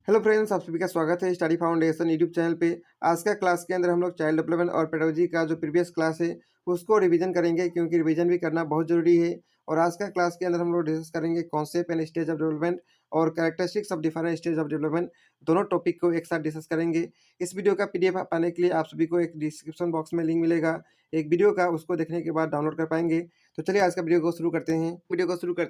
Hello friends, आप सभी का स्वागत है स्टडी फाउंडेशन यूट्यूब चैनल पे। आज का क्लास के अंदर हम लोग चाइल्ड डेवलपमेंट और पेडागोजी का जो प्रीवियस क्लास है उसको रिवीजन करेंगे, क्योंकि रिवीजन भी करना बहुत ज़रूरी है। और आज का क्लास के अंदर हम लोग डिस्कस करेंगे concept and stage of development और characteristics of different stage of development. दोनों टॉपिक को एक साथ डिस्कस करेंगे। इस वीडियो का पीडीएफ पाने के लिए आप सभी को एक डिस्क्रिप्शन बॉक्स में लिंक मिलेगा एक वीडियो का, उसको देखने के बाद डाउनलोड कर पाएंगे। तो चलिए आज का वीडियो को शुरू करते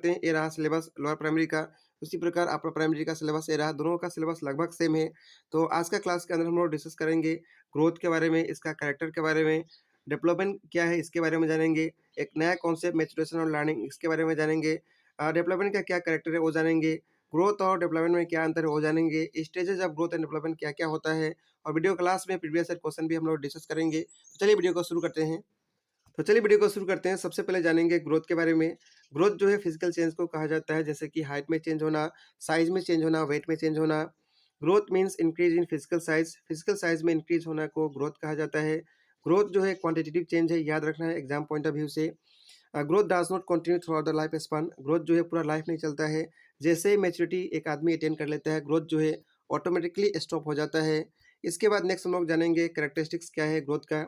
हैं। ये रहा सिलेबस लोअर प्राइमरी का, उसी प्रकार अपर प्राइमरी का सिलेबस ये रहा। दोनों का सिलेबस लगभग सेम है। तो आज का क्लास के अंदर हम लोग डिस्कस करेंगे ग्रोथ के बारे में, इसका कैरेक्टर के बारे में, डेवलपमेंट क्या है इसके बारे में जानेंगे, एक नया कॉन्सेप्ट मैच्योरेशन और लर्निंग इसके बारे में जानेंगे, डेवलपमेंट का क्या कैरेक्टर है वो जानेंगे, ग्रोथ और डेवलपमेंट में क्या अंतर है वो जानेंगे, stages of growth and development क्या क्या होता है, और वीडियो क्लास में प्रीवियस ईयर क्वेश्चन भी हम लोग डिस्कस करेंगे। तो चलिए वीडियो को शुरू करते हैं। सबसे पहले जानेंगे ग्रोथ के बारे में। ग्रोथ जो है फिजिकल चेंज को कहा जाता है, जैसे कि हाइट में चेंज होना, साइज में चेंज होना, वेट में चेंज होना। Growth means increase in physical size में इंक्रीज होना को ग्रोथ कहा जाता है। ग्रोथ जो है क्वांटिटेटिव चेंज है, याद रखना है एग्जाम पॉइंट ऑफ व्यू से। Growth does not continue through out the life span. Growth जो है पूरा लाइफ नहीं चलता है। जैसे ही मैच्योरिटी एक आदमी अटेन कर लेता है, ग्रोथ जो है ऑटोमेटिकली स्टॉप हो जाता है। इसके बाद नेक्स्ट हम लोग जानेंगे कैरेक्टरिस्टिक्स क्या है ग्रोथ का।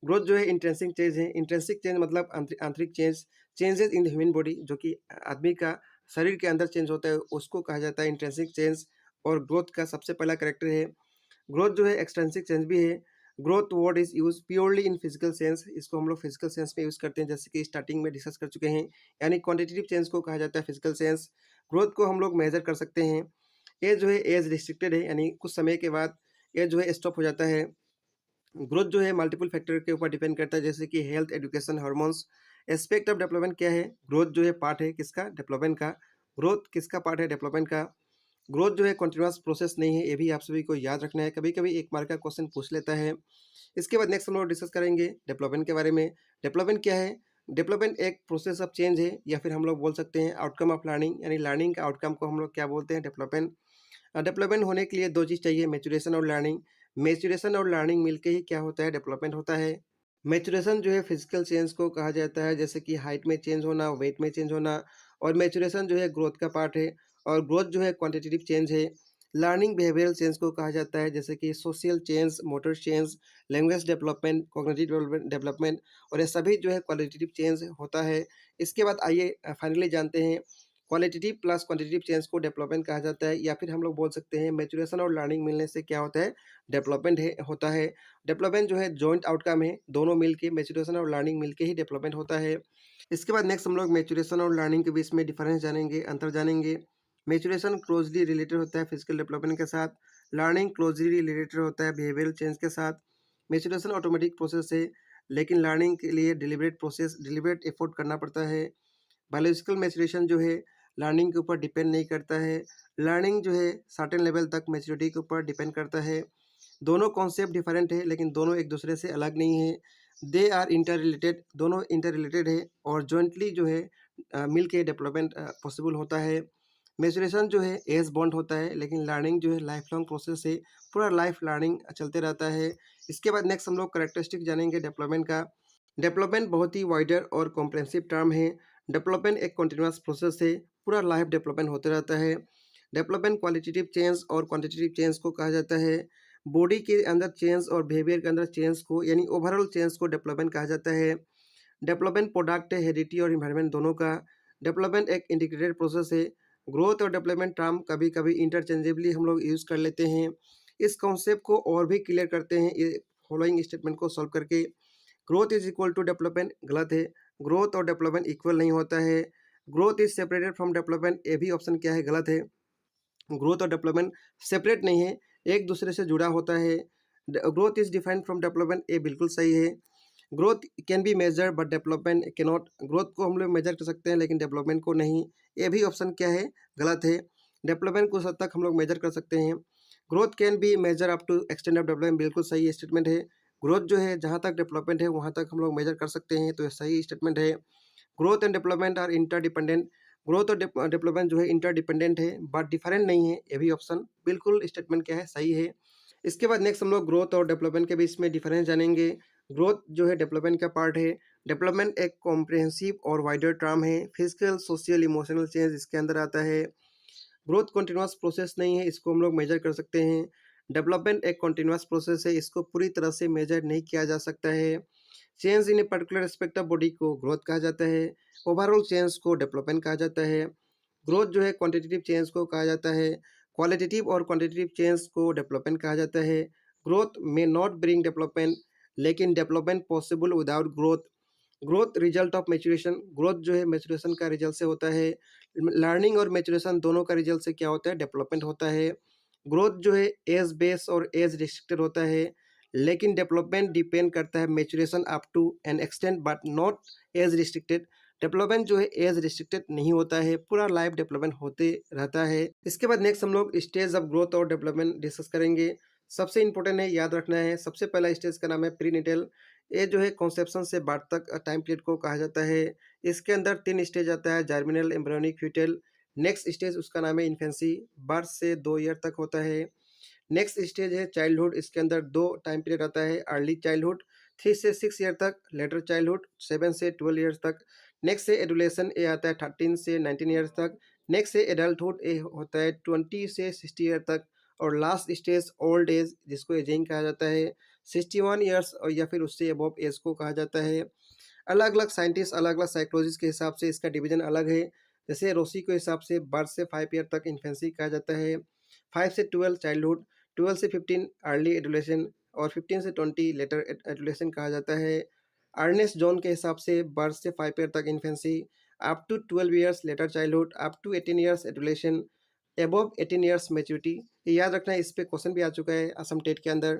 ग्रोथ जो है इंट्रेंसिक चेंज है। इंट्रेंसिक चेंज मतलब आंतरिक change, changes in the human body, जो कि आदमी का शरीर के अंदर चेंज होता है, उसको कहा जाता है इंट्रेंसिक चेंज। और ग्रोथ का सबसे पहला कैरेक्टर है। ग्रोथ जो है एक्सट्रेंसिक चेंज भी है। Growth word is use purely in physical sense, इसको हम लोग फिजिकल सेंस में यूज करते हैं, जैसे कि स्टार्टिंग में डिस्कस कर चुके हैं। यानी क्वांटिटेटिव चेंज को कहा जाता है फिजिकल सेंस। ग्रोथ को हम लोग मेजर कर सकते हैं। एज जो है एज रिस्ट्रिक्टेड है, यानी कुछ समय के बाद एज जो है स्टॉप हो जाता है। ग्रोथ जो है मल्टीपल फैक्टर के ऊपर डिपेंड करता है, जैसे कि health, education, hormones. Aspect of development क्या है? ग्रोथ जो है पार्ट है किसका? डेवलपमेंट का। ग्रोथ किसका पार्ट है? डेवलपमेंट का। ग्रोथ जो है कंटिन्यूअस प्रोसेस नहीं है, ये भी आप सभी को याद रखना है, कभी कभी एक मार्क का क्वेश्चन पूछ लेता है। इसके बाद नेक्स्ट हम लोग डिस्कस करेंगे डेवलपमेंट के बारे में। डेवलपमेंट क्या है? डेवलपमेंट एक प्रोसेस ऑफ चेंज है, या फिर हम लोग बोल सकते हैं आउटकम ऑफ लर्निंग, यानी लर्निंग का आउटकम को हम लोग क्या बोलते हैं? डेवलपमेंट। डेवलपमेंट होने के लिए दो चीज़ चाहिए, मैच्योरेशन और लर्निंग। मैच्योरेशन और लर्निंग मिलके ही क्या होता है? डेवलपमेंट होता है। मैच्योरेशन जो है फिजिकल चेंज को कहा जाता है, जैसे कि हाइट में चेंज होना, वेट में चेंज होना। और मैच्योरेशन जो है ग्रोथ का पार्ट है। और ग्रोथ जो है क्वांटिटेटिव चेंज है। लर्निंग बिहेवियरल चेंज को कहा जाता है, जैसे कि social change, motor change, language development, cognitive development. और ये सभी जो है क्वालिटेटिव चेंज होता है। इसके बाद आइए फाइनली जानते हैं क्वालिटेटिव प्लस क्वांटिटेटिव चेंज को डेवलपमेंट कहा जाता है, या फिर हम लोग बोल सकते हैं मैच्योरेशन और लर्निंग मिलने से क्या होता है? डेवलपमेंट है होता है। डेवलपमेंट जो है जॉइंट आउटकम है, दोनों मिलके मैच्योरेशन और लर्निंग मिलके ही डेवलपमेंट होता है। इसके बाद नेक्स्ट हम लोग मैच्योरेशन और लर्निंग के बीच में डिफरेंस जानेंगे, अंतर जानेंगे। मैच्योरेशन क्लोजली रिलेटेड होता है फिजिकल डेवलपमेंट के साथ। लर्निंग क्लोजली रिलेटेड होता है बिहेवियरल चेंज के साथ। मैच्योरेशन ऑटोमेटिक प्रोसेस है, लेकिन लर्निंग के लिए डिलिबरेट एफर्ट करना पड़ता है। बायोलॉजिकल मैच्योरेशन जो है लर्निंग के ऊपर डिपेंड नहीं करता है। लर्निंग जो है सर्टेन लेवल तक मैच्योरिटी के ऊपर डिपेंड करता है। दोनों कॉन्सेप्ट डिफरेंट है, लेकिन दोनों एक दूसरे से अलग नहीं है। दे आर इंटर रिलेटेड, दोनों इंटर रिलेटेड है, और जॉइंटली जो है मिल के डेवलपमेंट पॉसिबल होता है। मैच्योरेशन जो है एज बॉन्ड होता है, लेकिन लर्निंग जो है लाइफ लॉन्ग प्रोसेस है, पूरा लाइफ लर्निंग चलते रहता है। इसके बाद नेक्स्ट हम लोग करेक्टरिस्टिक जानेंगे डेवलपमेंट का। डेवलपमेंट बहुत ही वाइडर और कॉम्प्रहेंसिव टर्म है। डेवलपमेंट एक कंटिन्यूअस प्रोसेस है, पूरा लाइफ डेवलपमेंट होते रहता है। डेवलपमेंट क्वालिटेटिव चेंज और क्वांटिटेटिव चेंज को कहा जाता है। बॉडी के अंदर चेंज और बिहेवियर के अंदर चेंज को, यानी ओवरऑल चेंज को डेवलपमेंट कहा जाता है। डेवलपमेंट प्रोडक्ट है हेरिडिटी और इन्वायरमेंट दोनों का। डेवलपमेंट एक इंटीग्रेटेड प्रोसेस है। ग्रोथ और डेवलपमेंट टर्म कभी कभी इंटरचेंजेबली हम लोग यूज़ कर लेते हैं। इस कॉन्सेप्ट को और भी क्लियर करते हैं ये फॉलोइंग स्टेटमेंट को सॉल्व करके। Growth is equal to development गलत है। ग्रोथ और डेवलपमेंट इक्वल नहीं होता है। Growth is separated from development, ये भी ऑप्शन क्या है? गलत है। ग्रोथ और डेवलपमेंट सेपरेट नहीं है, एक दूसरे से जुड़ा होता है। Growth is defined from development, ये बिल्कुल सही है। Growth can be measure but development can not, growth को हम लोग मेजर कर सकते हैं लेकिन डेवलपमेंट को नहीं, ये भी ऑप्शन क्या है? गलत है। डेवलपमेंट को हद तक हम लोग मेजर कर सकते हैं। Growth can be measure up to extend of development, बिल्कुल सही स्टेटमेंट है। ग्रोथ जो है जहाँ तक डेवलपमेंट है वहाँ तक हम लोग मेजर कर सकते हैं, तो ये सही स्टेटमेंट है। Growth and development are interdependent, growth और डेवलपमेंट जो है इंटरडिपेंडेंट है बट डिफरेंट नहीं है, ये भी ऑप्शन बिल्कुल स्टेटमेंट क्या है? सही है। इसके बाद नेक्स्ट हम लोग ग्रोथ और डेवलपमेंट के बीच में डिफरेंस जानेंगे। ग्रोथ जो है डेवलपमेंट का पार्ट है। डेवलपमेंट एक कॉम्प्रिहेंसिव और वाइडर टर्म है, फिजिकल, सोशल, इमोशनल चेंज इसके अंदर आता है। ग्रोथ कंटिन्यूअस प्रोसेस नहीं है, इसको हम लोग मेजर कर सकते हैं। डेवलपमेंट एक कंटिन्यूअस प्रोसेस है, इसको पूरी तरह से मेजर नहीं किया जा सकता है। Change in a particular aspect of body को ग्रोथ कहा जाता है। ओवरऑल चेंज को डेवलपमेंट कहा जाता है। ग्रोथ जो है क्वांटिटेटिव चेंज को कहा जाता है। क्वालिटेटिव और क्वांटिटेटिव चेंज को डेवलपमेंट कहा जाता है। Growth may not bring development, लेकिन development possible without growth. Growth result of maturation, growth जो है मैच्यूरेशन का रिजल्ट से होता है। लर्निंग और मैच्यूरेशन दोनों का रिजल्ट से क्या होता है, डेवलपमेंट होता है। ग्रोथ जो है एज बेस और एज रिस्ट्रिक्टेड होता है, लेकिन डेवलपमेंट डिपेंड करता है maturation up to an extent but not age restricted. Development जो है एज रिस्ट्रिक्टेड नहीं होता है, पूरा लाइफ डेवलपमेंट होते रहता है। इसके बाद नेक्स्ट हम लोग स्टेज ऑफ ग्रोथ और डेवलपमेंट डिस्कस करेंगे। सबसे इंपॉर्टेंट है, याद रखना है, सबसे पहला स्टेज का नाम है प्रीनेटल। ये जो है कॉन्सेप्शन से बर्थ तक टाइम पीरियड को कहा जाता है। इसके अंदर 3 स्टेज आता है, germinal, embryonic, foetal. Next stage उसका नाम है इन्फेंसी, बर्थ से 2 ईयर तक होता है। नेक्स्ट स्टेज है चाइल्डहुड, इसके अंदर 2 टाइम पीरियड आता है, अर्ली चाइल्डहुड 3 से 6 ईयर तक, लेटर चाइल्डहुड 7 से 12 ईयर्स तक। नेक्स्ट है एडुलेशन, ये आता है 13 से 19 ईयर्स तक। नेक्स्ट है एडल्टहुड, ये होता है 20 से 60 ईयर तक। और लास्ट स्टेज ओल्ड एज, जिसको एजिंग कहा जाता है, 61 ईयर्स और या फिर उससे अबव एज को कहा जाता है। अलग अलग साइंटिस्ट अलग अलग साइकोलॉजिस्ट के हिसाब से इसका डिवीजन अलग है। जैसे रोसी के हिसाब से बर्थ से 5 ईयर तक इन्फेंसी कहा जाता है, 5 से 12 चाइल्डहुड, 12 से 15 अर्ली एडुलेशन और 15 से 20 लेटर एडुलेशन कहा जाता है। अर्नेस्ट जॉन के हिसाब से बर्थ से 5 ईयर तक infancy, up to 12 years later childhood, up to 18 years adulation, above 18 years maturity. ये याद रखना है, इस पे क्वेश्चन भी आ चुका है असम टेट के अंदर।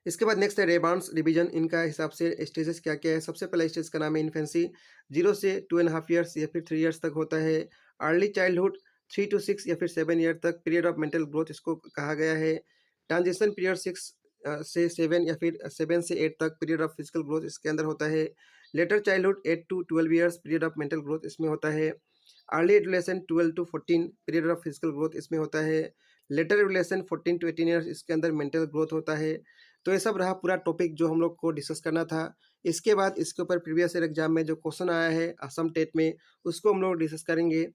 इसके बाद नेक्स्ट है रेबार्न्स डिवीजन, इनका हिसाब से स्टेजेस क्या क्या है। सबसे पहला स्टेज का नाम है इन्फेंसी, 0 से 2.5 ईयर्स या फिर 3 ईयर्स तक होता है। अर्ली चाइल्डहुड 3 to 6 या फिर 7 ईयर तक, पीरियड ऑफ मेंटल ग्रोथ इसको कहा गया है। ट्रांजिशन पीरियड 6 से 7 या फिर 7 से 8 तक, पीरियड ऑफ फिजिकल ग्रोथ इसके अंदर होता है। Letter childhood 8 to 12 years, period of mental growth इसमें होता है। Early adulation 12 to 14, period of physical growth इसमें होता है। लेटर एडुलेशन 14 to 18 ईयर्स, इसके अंदर मेंटल ग्रोथ होता है। तो ये सब रहा पूरा टॉपिक जो हम लोग को डिस्कस करना था। इसके बाद इसके ऊपर प्रीवियस ईयर एग्जाम में जो क्वेश्चन आया है असम टेट में, उसको हम लोग डिस्कस करेंगे।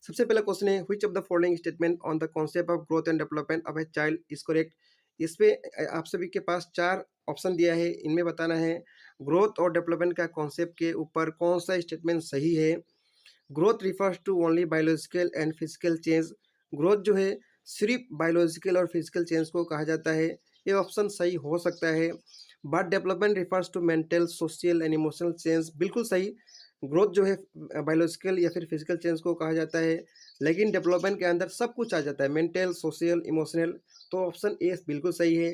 सबसे पहला क्वेश्चन है, which of the following statement on the concept of growth and development of a child is correct. इस पे आप सभी के पास 4 ऑप्शन दिया है, इनमें बताना है ग्रोथ और डेवलपमेंट का कॉन्सेप्ट के ऊपर कौन सा स्टेटमेंट सही है। Growth refers to only biological and physical change, growth जो है सिर्फ बायोलॉजिकल और फिजिकल चेंज को कहा जाता है, ये ऑप्शन सही हो सकता है। But development refers to mental, social and emotional change, बिल्कुल सही। ग्रोथ जो है बायोलॉजिकल या फिर फिजिकल चेंज को कहा जाता है, लेकिन डेवलपमेंट के अंदर सब कुछ आ जाता है, मेंटल, सोशल, इमोशनल। तो ऑप्शन ए बिल्कुल सही है।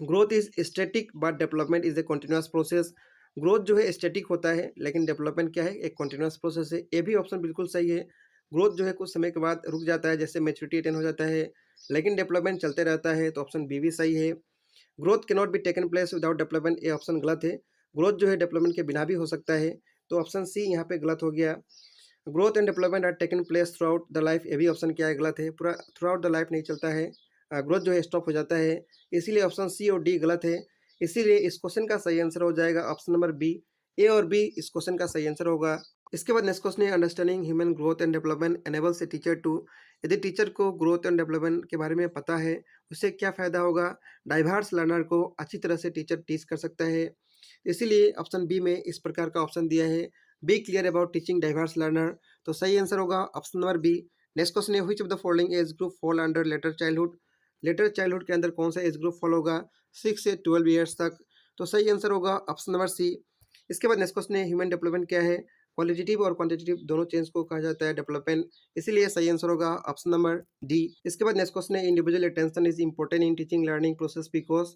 Growth is static but development is a continuous process, growth जो है स्टैटिक होता है लेकिन डेवलपमेंट क्या है, एक कंटिन्यूअस प्रोसेस है। ये भी ऑप्शन बिल्कुल सही है। ग्रोथ जो है कुछ समय के बाद रुक जाता है, जैसे मैच्योरिटी अटेन हो जाता है, लेकिन डेवलपमेंट चलते रहता है, तो ऑप्शन बी भी सही है। Growth can not be taken place without development, ये ऑप्शन गलत है। ग्रोथ जो है डेवलपमेंट के बिना भी हो सकता है, तो ऑप्शन सी यहाँ पे गलत हो गया। Growth and development are taken place throughout the life, ये भी ऑप्शन क्या है, गलत है। पूरा थ्रू आउट द लाइफ नहीं चलता है, ग्रोथ जो है स्टॉप हो जाता है, इसीलिए ऑप्शन सी और डी गलत है। इसीलिए इस क्वेश्चन का सही आंसर हो जाएगा ऑप्शन नंबर बी। ए और बी इस क्वेश्चन का सही आंसर होगा। इसके बाद नेक्स्ट क्वेश्चन है, understanding human growth and development enables a teacher to, यदि टीचर को ग्रोथ एंड डेवलपमेंट के बारे में पता है, उससे क्या फ़ायदा होगा। डाइवर्स लर्नर को अच्छी तरह से टीचर टीच कर सकता है, इसीलिए ऑप्शन बी में इस प्रकार का ऑप्शन दिया है, B clear about teaching diverse learner. तो सही आंसर होगा option number B. Next question है, which of the following age group fall under later childhood, later childhood के अंदर कौन सा एज ग्रुप फॉलो होगा, 6 से 12 ईयर्स तक। तो सही आंसर होगा ऑप्शन नंबर सी। इसके बाद नेक्स्ट क्वेश्चन है, ह्यूमन डेवलपमेंट क्या है, क्वालिटेटिव और क्वांटिटेटिव दोनों चेंज को कहा जाता है डेवलपमेंट, इसीलिए सही आंसर होगा ऑप्शन नंबर डी। इसके बाद नेक्स्ट क्वेश्चन है, individual attention is important in teaching learning process because,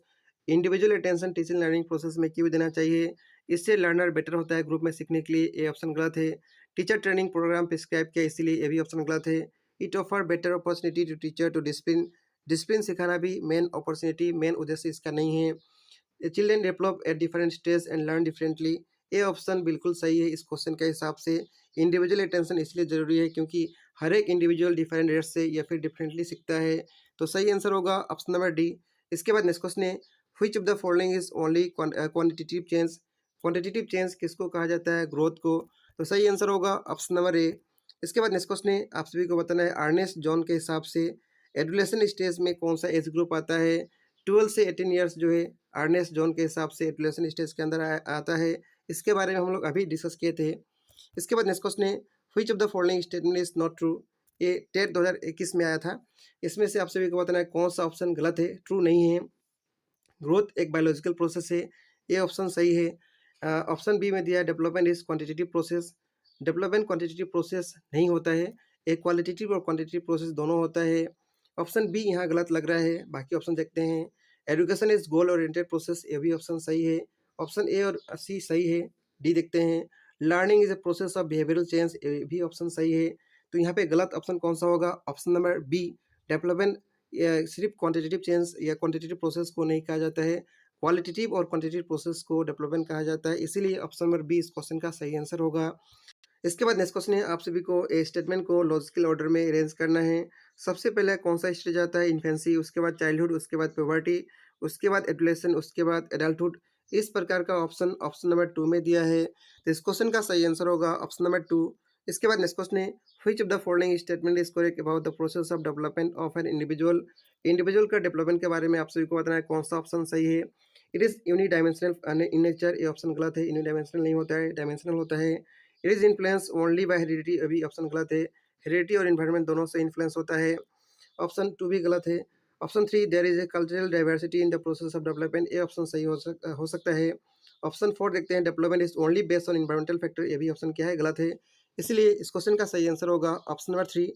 individual attention teaching learning process में क्यों देना चाहिए, इससे लर्नर बेटर होता है ग्रुप में सीखने के लिए, ये ऑप्शन गलत है। टीचर ट्रेनिंग प्रोग्राम प्रिस्क्राइब किया, इसीलिए ये भी ऑप्शन गलत है। It offer better opportunity to teacher to discipline, discipline सिखाना भी मेन अपॉर्चुनिटी, मेन उद्देश्य इसका नहीं है। Children develop at different stage and learn differently, ये ऑप्शन बिल्कुल सही है इस क्वेश्चन के हिसाब से। इंडिविजुअल अटेंशन इसलिए ज़रूरी है क्योंकि हर एक इंडिविजुअल डिफरेंट रेट से या फिर डिफरेंटली सीखता है, तो सही आंसर होगा ऑप्शन नंबर डी। इसके बाद नेक्स्ट क्वेश्चन है, which of the following is only quantitative change, quantitative change किसको कहा जाता है, ग्रोथ को। तो सही आंसर होगा ऑप्शन नंबर ए, इसके बाद नेक्स्ट क्वेश्चन है, आप सभी को बताना है अर्नेस्ट जॉन के हिसाब से एडोलेशन स्टेज में कौन सा एज ग्रुप आता है। 12 से 18 ईयर्स जो है अर्नेस्ट जॉन के हिसाब से एडोलेशन स्टेज के अंदर आता है। इसके बारे में हम लोग अभी डिस्कस किए थे। इसके बाद नेक्स्ट क्वेश्चन है, which of the following statement is not true. ये टेट 2021 में आया था। इसमें से आप सभी को बताना है कौन सा ऑप्शन गलत है, ट्रू नहीं है। ग्रोथ एक बायोलॉजिकल प्रोसेस है, ये ऑप्शन सही है। ऑप्शन बी में दिया है development is quantitative process. Development quantitative process नहीं होता है, एक क्वालिटेटिव और क्वांटिटेटिव प्रोसेस दोनों होता है। ऑप्शन बी यहाँ गलत लग रहा है, बाकी ऑप्शन देखते हैं। Education is goal oriented process, ये भी ऑप्शन सही है। ऑप्शन ए और सी सही है, डी देखते हैं। Learning is a process of behavioural change, ये भी ऑप्शन सही है। तो यहाँ पे गलत ऑप्शन कौन सा होगा, ऑप्शन नंबर बी डेवलपमेंट सिर्फ क्वांटिटेटिव चेंज या क्वांटिटेटिव प्रोसेस को नहीं कहा जाता है, क्वालिटेटिव और क्वांटिटेटिव प्रोसेस को डेवलपमेंट कहा जाता है, इसीलिए ऑप्शन नंबर बी इस क्वेश्चन का सही आंसर होगा। इसके बाद नेक्स्ट क्वेश्चन है, आप सभी को ए स्टेटमेंट को लॉजिकल ऑर्डर में अरेंज करना है। सबसे पहले कौन सा स्टेज आता है, इन्फेंसी, उसके बाद चाइल्डहुड, उसके बाद प्यूबर्टी, उसके बाद एडोलेशन, उसके बाद एडल्टहुड। इस प्रकार का ऑप्शन ऑप्शन नंबर 2 में दिया है, तो इस क्वेश्चन का सही आंसर होगा ऑप्शन नंबर 2। इसके बाद नेक्स्ट क्वेश्चन है, which of the following statement is correct about the process of development of an individual. Individual का डेवलपमेंट के बारे में आप सभी को बताना है कौन सा ऑप्शन सही है। इट इज यूनिडायमेंशनल इन नेचर, ये ऑप्शन गलत है, यूनिडायमेंशनल नहीं होता है, डायमेंशनल होता है। It is influence only by heredity, अभी ऑप्शन गलत है, हेरिडिटी और इन्वायरमेंट दोनों से इन्फ्लुएंस होता है, ऑप्शन 2 भी गलत है। Option 3 there is a cultural diversity in the process of development, ये ऑप्शन सही हो सकता है। ऑप्शन 4 देखते हैं, development is only based on environmental factor, ये भी ऑप्शन क्या है, गलत है, इसलिए इस क्वेश्चन का सही आंसर होगा ऑप्शन नंबर 3।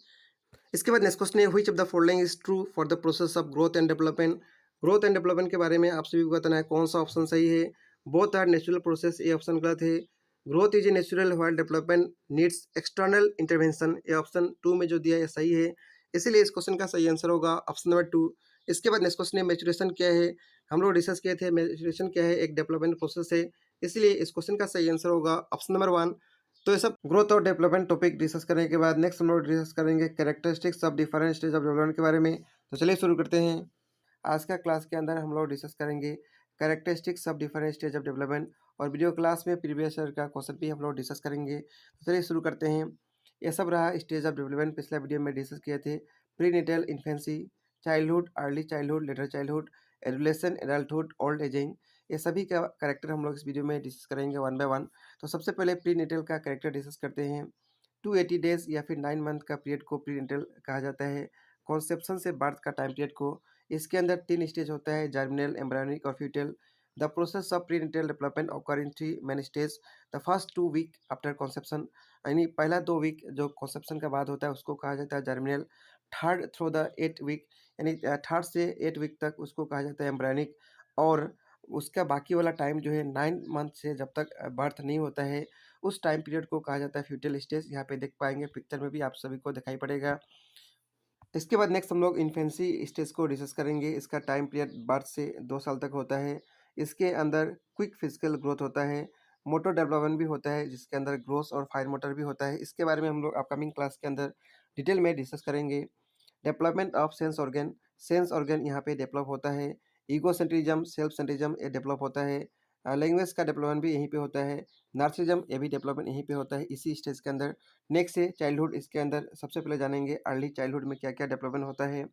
इसके बाद नेक्स्ट क्वेश्चन है, which of the following is true for the process of growth and development. Growth and development के बारे में आप सभी को बताना है कौन सा ऑप्शन सही है। बोथ आर नेचुरल प्रोसेस, ये ऑप्शन गलत है। Growth is a natural while development needs external intervention, ये ऑप्शन 2 में जो दिया है सही है, इसीलिए इस क्वेश्चन का सही आंसर होगा ऑप्शन नंबर 2। इसके बाद नेक्स्ट क्वेश्चन है, मैचुरेशन क्या है। हम लोग डिस्कस किए थे मैचुरेशन क्या है, एक डेवलपमेंट प्रोसेस है, इसलिए इस क्वेश्चन का सही आंसर होगा ऑप्शन नंबर 1। तो ये सब ग्रोथ और डेवलपमेंट टॉपिक डिस्कस करने के बाद नेक्स्ट हम लोग डिस्कस करेंगे characteristics of different stage of development के बारे में। तो चलिए शुरू करते हैं। आज का क्लास के अंदर हम लोग डिस्कस करेंगे characteristics of different stage of development, और वीडियो क्लास में प्रीवियस ईयर का क्वेश्चन भी हम लोग डिस्कस करेंगे। तो चलिए शुरू करते हैं। ये सब रहा स्टेज ऑफ डेवलपमेंट, पिछला वीडियो में डिस्कस किए थे। Prenatal, infancy, childhood, early childhood, later childhood, एडोलेशन, adulthood, old ageing, ये सभी का कैरेक्टर हम लोग इस वीडियो में डिस्कस करेंगे वन बाय वन। तो सबसे पहले प्रीनेटल का कैरेक्टर डिस्कस करते हैं। 280 डेज या फिर 9 मंथ का पीरियड को प्रीनेटल कहा जाता है। कॉन्सेप्शन से बर्थ का टाइम पीरियड को, इसके अंदर 3 स्टेज होता है, जर्मिनल, एम्ब्रियोनिक और foetal. The process of prenatal development occur in 3 main stage. The first 2 week after conception, यानी पहला 2 वीक जो कॉन्सेप्शन के बाद होता है उसको कहा जाता है germinal. Third through the 8 week, यानी थर्ड से 8 वीक तक उसको कहा जाता है एम्ब्रियोनिक। और उसका बाकी वाला टाइम जो है 9 मंथ से जब तक बर्थ नहीं होता है उस टाइम पीरियड को कहा जाता है फ्यूटल स्टेज। यहाँ पे देख पाएंगे पिक्चर में भी आप सभी को दिखाई पड़ेगा। इसके बाद नेक्स्ट हम लोग इन्फेंसी स्टेज को डिस्कस करेंगे। इसका टाइम पीरियड बर्थ से 2 साल तक होता है। इसके अंदर क्विक फिजिकल ग्रोथ होता है, मोटर डेवलपमेंट भी होता है जिसके अंदर ग्रोथ और फाइन मोटर भी होता है। इसके बारे में हम लोग अपकमिंग क्लास के अंदर डिटेल में डिस्कस करेंगे। डेवलपमेंट ऑफ सेंस ऑर्गन यहाँ पे डेवलप होता है। ईगो सेंट्रिज्म, सेल्फ सेंट्रिज्म ये डेवलप होता है। लैंग्वेज का डेवलपमेंट भी यहीं पे होता है। नार्सिज्म ये भी डेवलपमेंट यहीं पे होता है इसी स्टेज के अंदर। नेक्स्ट है चाइल्डहुड, इसके अंदर सबसे पहले जानेंगे अर्ली चाइल्डहुड में क्या क्या डेवलपमेंट होता है।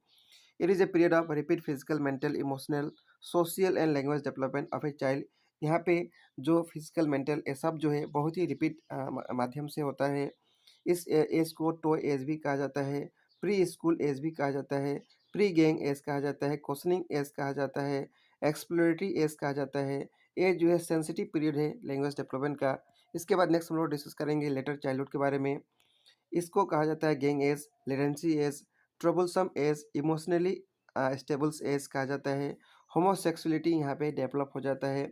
It is a period of repeat physical, mental, emotional, social and language development of a child. यहाँ पे जो फिजिकल, मेंटल ये सब जो है बहुत ही रिपीट माध्यम से होता है। इस एज को टो एज भी कहा जाता है, प्री स्कूल एज भी कहा जाता है, प्री गैंग एज कहा जाता है, क्वेश्चनिंग एज कहा जाता है, एक्सप्लोरेटरी एज कहा जाता है। ये जो है सेंसिटिव पीरियड है लैंग्वेज डेवलपमेंट का। इसके बाद नेक्स्ट हम लोग डिस्कस करेंगे लेटर चाइल्डहुड के बारे में। इसको कहा जाता है gang age, latency age, troublesome age, emotionally stables age कहा जाता है। होमोसेक्सुअलिटी यहाँ पे डेवलप हो जाता है।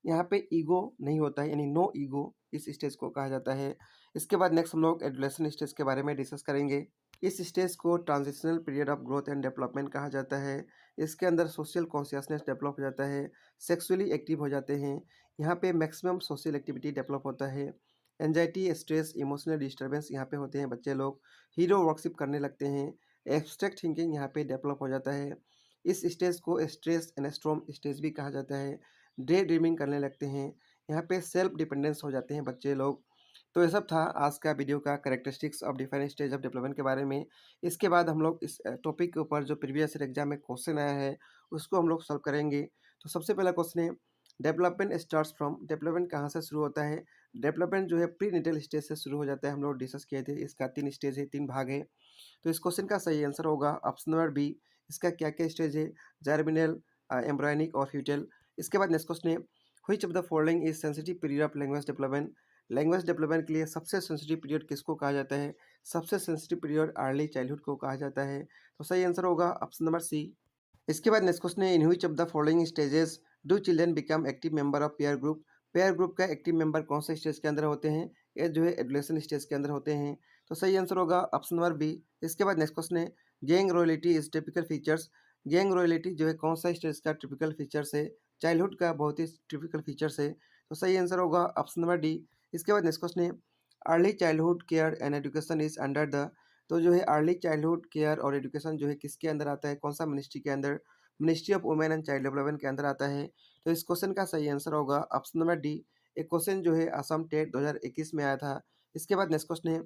यहाँ पे ईगो नहीं होता है, यानी नो ईगो, इस स्टेज को कहा जाता है। इसके बाद नेक्स्ट हम लोग एडोलेशन स्टेज के बारे में डिस्कस करेंगे। इस स्टेज को transitional period of growth and development कहा जाता है। इसके अंदर सोशल कॉन्शियसनेस डेवलप हो जाता है, सेक्सुअली एक्टिव हो जाते हैं। यहाँ पे मैक्सिमम सोशल एक्टिविटी डेवलप होता है। एंजाइटी, स्ट्रेस, इमोशनल डिस्टर्बेंस यहाँ पे होते हैं, बच्चे लोग हीरो वर्कशिप करने लगते हैं। एब्स्ट्रैक्ट थिंकिंग यहाँ पे डेवलप हो जाता है। इस स्टेज को स्ट्रेस एनास्ट्रोम स्टेज भी कहा जाता है। डे ड्रीमिंग करने लगते हैं। यहाँ पे सेल्फ डिपेंडेंस हो जाते हैं बच्चे लोग। तो ये सब था आज का वीडियो का characteristics of different stage of development के बारे में। इसके बाद हम लोग इस टॉपिक के ऊपर जो प्रीवियस ईयर एग्जाम में क्वेश्चन आया है उसको हम लोग सॉल्व करेंगे। तो सबसे पहला क्वेश्चन है, डेवलपमेंट स्टार्ट्स फ्रॉम, डेवलपमेंट कहाँ से शुरू होता है? डेवलपमेंट जो है प्री निटल स्टेज से शुरू हो जाता है। हम लोग डिस्कस किए थे, इसका 3 स्टेज है, 3 भाग है। तो इस क्वेश्चन का सही आंसर होगा ऑप्शन नंबर बी। इसका क्या क्या स्टेज है? जर्मिनल, एम्ब्रायनिक और फ्यूटल। इसके बाद नेक्स्ट क्वेश्चन है, which of the following is sensitive period of language development? Language development के लिए सबसे सेंसिटिव पीरियड किसको कहा जाता है? सबसे सेंसिटिव पीरियड अर्ली चाइल्डहुड को कहा जाता है। तो सही आंसर होगा ऑप्शन नंबर सी। इसके बाद नेक्स्ट क्वेश्चन है, in which of the following stages do children become active member of pair group? Pair group का एक्टिव मेंबर कौन से स्टेज के अंदर होते हैं? ये जो है एडोलेशन स्टेज के अंदर होते हैं। तो सही आंसर होगा ऑप्शन नंबर बी। इसके बाद नेक्स्ट क्वेश्चन है, gang royalty is typical features. Gang royalty जो है कौन सा स्टेज का टिपिकल फीचर्स है? चाइल्डहुड का बहुत ही टिपिकल फीचर्स है। तो सही आंसर होगा ऑप्शन नंबर डी। इसके बाद नेक्स्ट क्वेश्चन है, early childhood care and education is under the. तो जो है अर्ली चाइल्डहुड केयर और एजुकेशन जो है किसके अंदर आता है? कौन सा मिनिस्ट्री के अंदर? Ministry of women and child development के अंदर आता है। तो इस क्वेश्चन का सही आंसर होगा ऑप्शन नंबर डी। एक क्वेश्चन जो है असम टेट 2021 में आया था। इसके बाद नेक्स्ट क्वेश्चन है,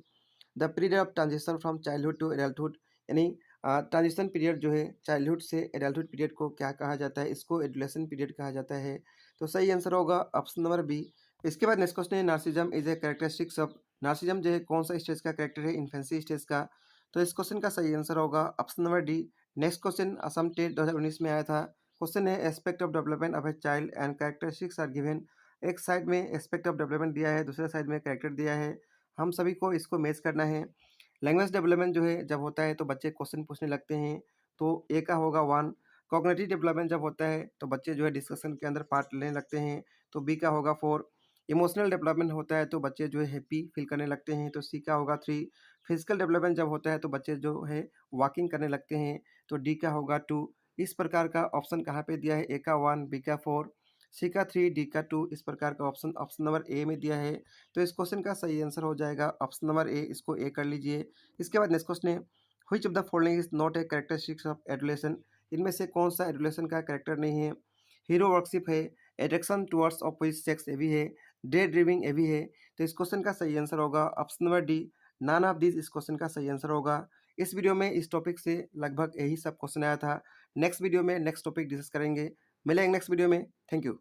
the period of transition from childhood to adulthood, यानी ट्रांजिशन पीरियड जो है चाइल्डहुड से एडल्टहुड पीरियड को क्या कहा जाता है? इसको एडोलेशन पीरियड कहा जाता है। तो सही आंसर होगा ऑप्शन नंबर बी। इसके बाद नेक्स्ट क्वेश्चन है, narcissism is a characteristics of. Narcissism जो है कौन सा स्टेज का कैरेक्टर है? इन्फेंसी स्टेज का। तो इस क्वेश्चन का सही आंसर होगा option number D. Next question Assam TET 2019 में आया था। क्वेश्चन है, aspect of development of a child and characteristics are given. एक साइड में एस्पेक्ट ऑफ डेवलपमेंट दिया है, दूसरे साइड में कैरेक्टर दिया है। हम सभी को इसको मैच करना है। लैंग्वेज डेवलपमेंट जो है जब होता है तो बच्चे क्वेश्चन पूछने लगते हैं, तो ए का होगा 1। कॉग्निटिव डेवलपमेंट जब होता है तो बच्चे जो है डिस्कशन के अंदर पार्ट लेने लगते हैं, तो बी का होगा 4। इमोशनल डेवलपमेंट होता है तो बच्चे जो है हैप्पी फील करने लगते हैं, तो सी का होगा 3। फिजिकल डेवलपमेंट जब होता है तो बच्चे जो है वॉकिंग करने लगते हैं, तो डी का होगा 2। इस प्रकार का ऑप्शन कहाँ पे दिया है? ए का 1, बी का 4, सी का 3, डी का 2। इस प्रकार का ऑप्शन ऑप्शन नंबर ए में दिया है। तो इस क्वेश्चन का सही आंसर हो जाएगा ऑप्शन नंबर ए। इसको ए कर लीजिए। इसके बाद नेक्स्ट क्वेश्चन है, which of the following is not a characteristics of एडोलेशन? इनमें से कौन सा एडोलेशन का कैरेक्टर नहीं है? हीरो वर्कशिप है, एट्रैक्शन टुवर्ड्स ऑपोजिट सेक्स ये भी है, डे ड्रीमिंग ये भी है। तो इस क्वेश्चन का सही आंसर होगा option number D, none of this. इस क्वेश्चन का सही आंसर होगा। इस वीडियो में इस टॉपिक से लगभग यही सब क्वेश्चन आया था। नेक्स्ट वीडियो में नेक्स्ट टॉपिक डिस्कस करेंगे। मिलेंगे नेक्स्ट वीडियो में। Thank you.